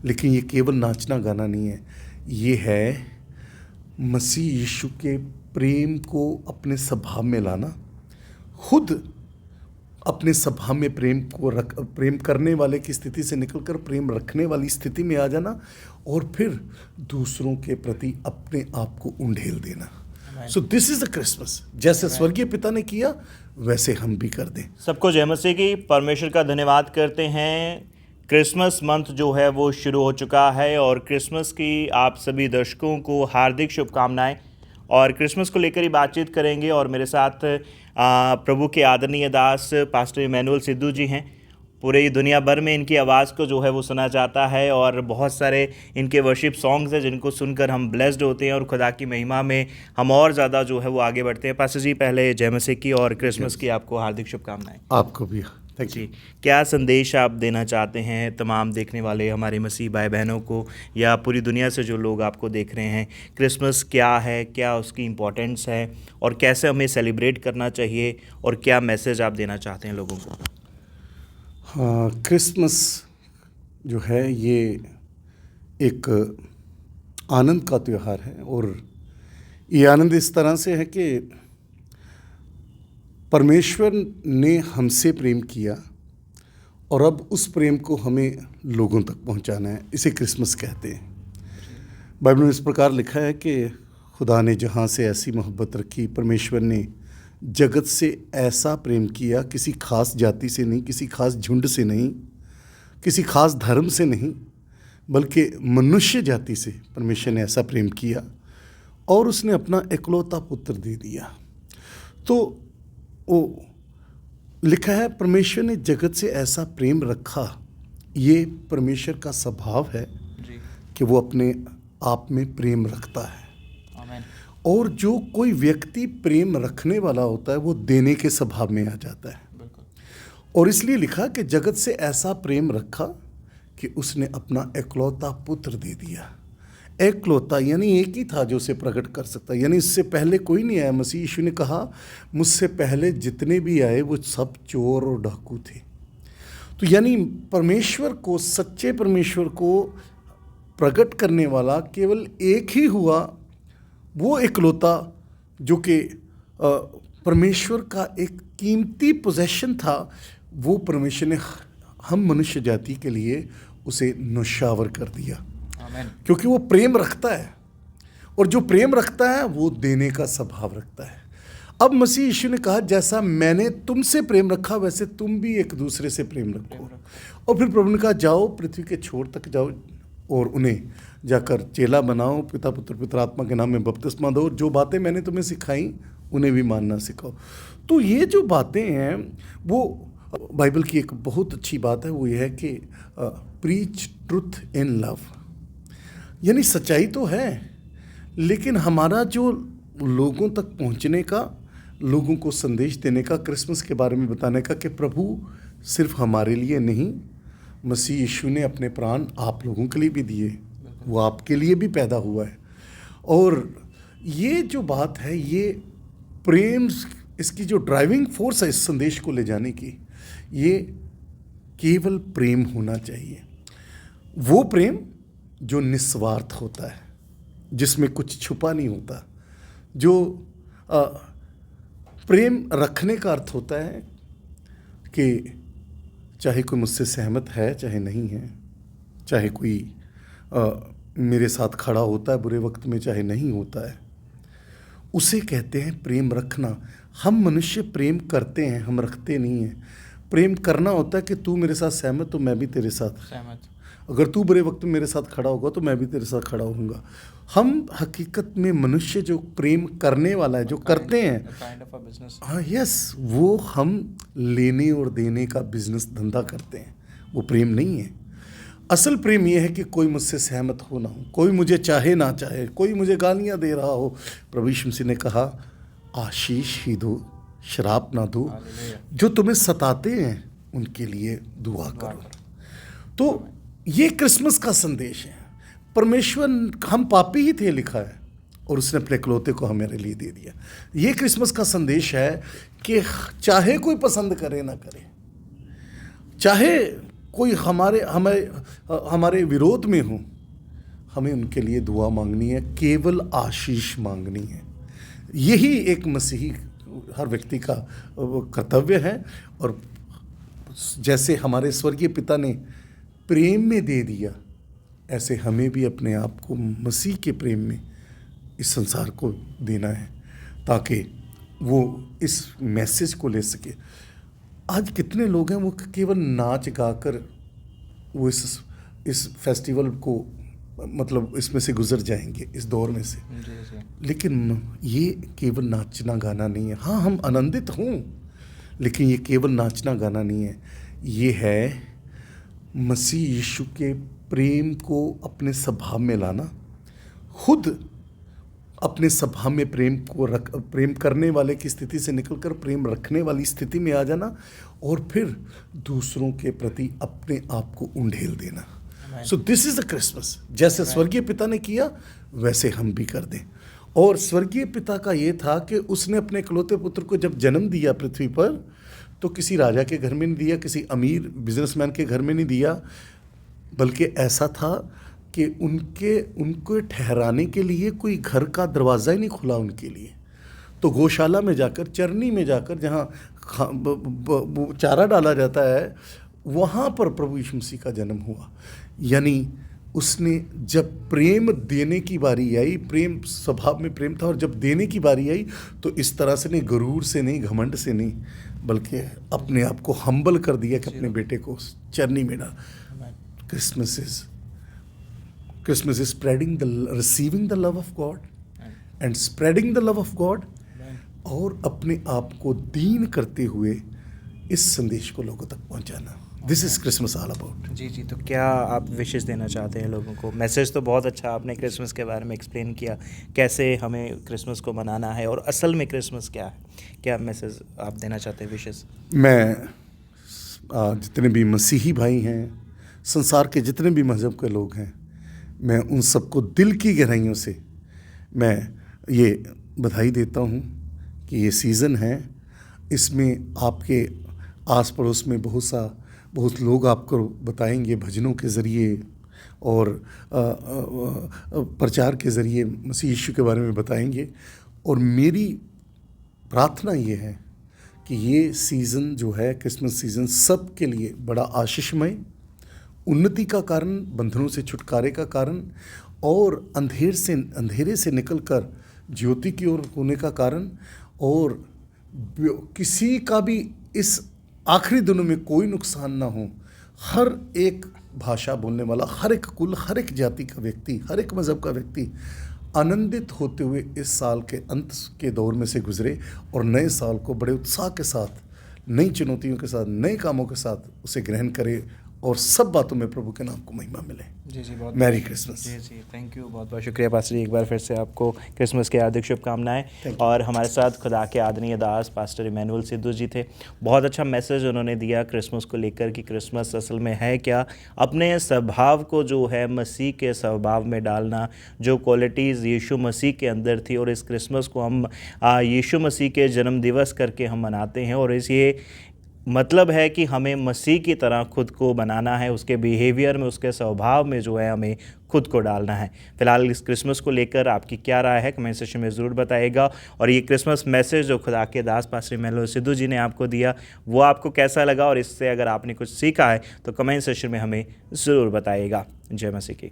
लेकिन ये केवल नाचना गाना नहीं है, ये है मसीह यीशु के प्रेम को अपने स्वभाव में लाना, खुद अपने स्वभाव में प्रेम करने वाले की स्थिति से निकलकर प्रेम रखने वाली स्थिति में आ जाना, और फिर दूसरों के प्रति अपने आप को उंडेल देना। So this is the Christmas. जैसे स्वर्गीय पिता ने किया वैसे हम भी कर दें। सबको जय मसीह की। परमेश्वर का धन्यवाद करते हैं। क्रिसमस मंथ जो है वो शुरू हो चुका है और क्रिसमस की आप सभी दर्शकों को हार्दिक शुभकामनाएं। और क्रिसमस को लेकर ही बातचीत करेंगे और मेरे साथ प्रभु के आदरणीय दास पास्टर इमैनुअल सिद्धू जी हैं। पूरे दुनिया भर में इनकी आवाज़ को जो है वो सुना जाता है और बहुत सारे इनके वर्शिप सॉन्ग्स हैं जिनको सुनकर हम ब्लेस्ड होते हैं और खुदा की महिमा में हम और ज़्यादा जो है वो आगे बढ़ते हैं। पास्टर जी, पहले जय मसीह की और क्रिसमस की आपको हार्दिक शुभकामनाएं। आपको भी थैंक यू। क्या संदेश आप देना चाहते हैं तमाम देखने वाले हमारे मसीह भाई बहनों को या पूरी दुनिया से जो लोग आपको देख रहे हैं? क्रिसमस क्या है, क्या उसकी इम्पोर्टेंस है और कैसे हमें सेलिब्रेट करना चाहिए, और क्या मैसेज आप देना चाहते हैं लोगों को? हाँ, क्रिसमस जो है ये एक आनंद का त्यौहार है, और ये आनंद इस तरह से है कि परमेश्वर ने हमसे प्रेम किया और अब उस प्रेम को हमें लोगों तक पहुंचाना है। इसे क्रिसमस कहते हैं। बाइबल में इस प्रकार लिखा है कि खुदा ने जहाँ से ऐसी मोहब्बत रखी, परमेश्वर ने जगत से ऐसा प्रेम किया, किसी खास जाति से नहीं, किसी खास झुंड से नहीं, किसी खास धर्म से नहीं, बल्कि मनुष्य जाति से परमेश्वर ने ऐसा प्रेम किया और उसने अपना इकलौता पुत्र दे दिया। तो वो लिखा है परमेश्वर ने जगत से ऐसा प्रेम रखा। ये परमेश्वर का स्वभाव है जी, कि वो अपने आप में प्रेम रखता है। आमीन। और जो कोई व्यक्ति प्रेम रखने वाला होता है वो देने के स्वभाव में आ जाता है। बिल्कुल। और इसलिए लिखा कि जगत से ऐसा प्रेम रखा कि उसने अपना इकलौता पुत्र दे दिया। एकलौता यानी एक ही था जो उसे प्रकट कर सकता, यानी इससे पहले कोई नहीं आया। मसीह यीशु ने कहा मुझसे पहले जितने भी आए वो सब चोर और डाकू थे। तो यानी परमेश्वर को, सच्चे परमेश्वर को प्रकट करने वाला केवल एक ही हुआ, वो एकलौता जो कि परमेश्वर का एक कीमती पोजेशन था। वो परमेश्वर ने हम मनुष्य जाति के लिए उसे नौशावर कर दिया, क्योंकि वो प्रेम रखता है, और जो प्रेम रखता है वो देने का स्वभाव रखता है। अब मसीह यीशु ने कहा जैसा मैंने तुमसे प्रेम रखा वैसे तुम भी एक दूसरे से प्रेम रखो। और फिर प्रभु ने कहा जाओ पृथ्वी के छोर तक जाओ और उन्हें जाकर चेला बनाओ, पिता पुत्र पवित्र आत्मा के नाम में बपतिस्मा दो, जो बातें मैंने तुम्हें सिखाई उन्हें भी मानना सिखाओ। तो ये जो बातें हैं वो बाइबल की एक बहुत अच्छी बात है, वो ये है कि प्रीच ट्रुथ इन लव, यानी सच्चाई तो है लेकिन हमारा जो लोगों तक पहुंचने का, लोगों को संदेश देने का, क्रिसमस के बारे में बताने का कि प्रभु सिर्फ हमारे लिए नहीं, मसीह यीशु ने अपने प्राण आप लोगों के लिए भी दिए, वो आपके लिए भी पैदा हुआ है। और ये जो बात है, ये प्रेम, इसकी जो ड्राइविंग फोर्स है इस संदेश को ले जाने की, ये केवल प्रेम होना चाहिए। वो प्रेम जो निस्वार्थ होता है, जिसमें कुछ छुपा नहीं होता। जो प्रेम रखने का अर्थ होता है कि चाहे कोई मुझसे सहमत है चाहे नहीं है, चाहे कोई मेरे साथ खड़ा होता है बुरे वक्त में चाहे नहीं होता है, उसे कहते हैं प्रेम रखना। हम मनुष्य प्रेम करते हैं, हम रखते नहीं हैं। प्रेम करना होता है कि तू मेरे साथ सहमत तो मैं भी तेरे साथ सहमत, अगर तू बुरे वक्त में मेरे साथ खड़ा होगा तो मैं भी तेरे साथ खड़ा होऊंगा। हम हकीकत में मनुष्य जो प्रेम करने वाला है, जो करते हैं, हाँ यस, वो हम लेने और देने का बिजनेस धंधा करते हैं, वो प्रेम नहीं है। असल प्रेम ये है कि कोई मुझसे सहमत हो ना हो, कोई मुझे चाहे ना चाहे, कोई मुझे गालियाँ दे रहा हो। प्रभु यीशु मसीह ने कहा आशीष ही दो, शराब ना दो, जो तुम्हें सताते हैं उनके लिए दुआ करो। तो ये क्रिसमस का संदेश है। परमेश्वर, हम पापी ही थे लिखा है, और उसने अपने इकलौते को हमारे लिए दे दिया। ये क्रिसमस का संदेश है कि चाहे कोई पसंद करे ना करे, चाहे कोई हमारे हमें हमारे विरोध में हो, हमें उनके लिए दुआ मांगनी है, केवल आशीष मांगनी है। यही एक मसीही हर व्यक्ति का कर्तव्य है। और जैसे हमारे स्वर्गीय पिता ने प्रेम में दे दिया, ऐसे हमें भी अपने आप को मसीह के प्रेम में इस संसार को देना है, ताकि वो इस मैसेज को ले सके। आज कितने लोग हैं वो केवल नाच गा कर वो इस फेस्टिवल को मतलब इसमें से गुजर जाएंगे, इस दौर में से। लेकिन ये केवल नाचना गाना नहीं है। हाँ, हम आनंदित हों, लेकिन ये केवल नाचना गाना नहीं है। ये है मसीह यीशु के प्रेम को अपने स्वभाव में लाना, खुद अपने स्वभाव में प्रेम करने वाले की स्थिति से निकलकर प्रेम रखने वाली स्थिति में आ जाना, और फिर दूसरों के प्रति अपने आप को उंडेल देना। So this is the Christmas. जैसे स्वर्गीय पिता ने किया वैसे हम भी कर दें। और स्वर्गीय पिता का ये था कि उसने अपने इकलौते पुत्र को जब जन्म दिया पृथ्वी पर, तो किसी राजा के घर में नहीं दिया, किसी अमीर बिजनेसमैन के घर में नहीं दिया, बल्कि ऐसा था कि उनको ठहराने के लिए कोई घर का दरवाज़ा ही नहीं खुला उनके लिए। तो गौशाला में जाकर, चरनी में जाकर, जहाँ चारा डाला जाता है, वहाँ पर प्रभु यीशु मसीह का जन्म हुआ। यानी उसने जब प्रेम देने की बारी आई, प्रेम स्वभाव में प्रेम था, और जब देने की बारी आई तो इस तरह से नहीं, गरूर से नहीं, घमंड से नहीं, बल्कि अपने आप को हम्बल कर दिया कि अपने बेटे को चरनी में डाल। Christmas is spreading receiving the love of God and spreading the love of God, और अपने आप को दीन करते हुए इस संदेश को लोगों तक पहुंचाना। This is Christmas all about. जी, तो क्या आप विशेष देना चाहते हैं लोगों को? मैसेज तो बहुत अच्छा आपने क्रिसमस के बारे में एक्सप्लेन किया, कैसे हमें क्रिसमस को मनाना है और असल में क्रिसमस क्या है। क्या मैसेज आप देना चाहते हैं विशेष? मैं जितने भी मसीही भाई हैं, संसार के जितने भी मज़हब के लोग हैं, मैं उन सबको दिल की गहराइयों से मैं ये बधाई देता हूँ कि ये सीज़न है। इसमें आपके आस पड़ोस में बहुत लोग आपको बताएंगे भजनों के ज़रिए और प्रचार के ज़रिए मसीह यीशु के बारे में बताएंगे। और मेरी प्रार्थना ये है कि ये सीज़न जो है, क्रिसमस सीज़न, सब के लिए बड़ा आशीषमय, उन्नति का कारण, बंधनों से छुटकारे का कारण, और अंधेरे से निकलकर ज्योति की ओर होने का कारण, और किसी का भी इस आखिरी दिनों में कोई नुकसान ना हो। हर एक भाषा बोलने वाला, हर एक कुल, हर एक जाति का व्यक्ति, हर एक मज़हब का व्यक्ति आनंदित होते हुए इस साल के अंत के दौर में से गुजरे, और नए साल को बड़े उत्साह के साथ, नई चुनौतियों के साथ, नए कामों के साथ उसे ग्रहण करे, और सब बातों में प्रभु के नाम को महिमा मिले। जी, बहुत मैरी क्रिसमस। जी, थैंक यू, बहुत बहुत शुक्रिया पास्टर जी। एक बार फिर से आपको क्रिसमस की हार्दिक शुभकामनाएं। और हमारे साथ खुदा के आदरणीय दास पास्टर इमैनुअल सिद्धू जी थे। बहुत अच्छा मैसेज उन्होंने दिया क्रिसमस को लेकर कि क्रिसमस असल में है क्या। अपने स्वभाव को जो है मसीह के स्वभाव में डालना, जो क्वालिटीज़ यीशु मसीह के अंदर थी, और इस क्रिसमस को हम यीशु मसीह के जन्म दिवस करके हम मनाते हैं। और इस ये मतलब है कि हमें मसीह की तरह खुद को बनाना है, उसके बिहेवियर में, उसके स्वभाव में जो है हमें खुद को डालना है। फिलहाल इस क्रिसमस को लेकर आपकी क्या राय है, कमेंट सेक्शन में ज़रूर बताइएगा। और ये क्रिसमस मैसेज जो खुदा के दास पास्टर इमैनुअल सिद्धू जी ने आपको दिया, वो आपको कैसा लगा, और इससे अगर आपने कुछ सीखा है तो कमेंट सेक्शन में हमें ज़रूर बताइएगा। जय मसीह की।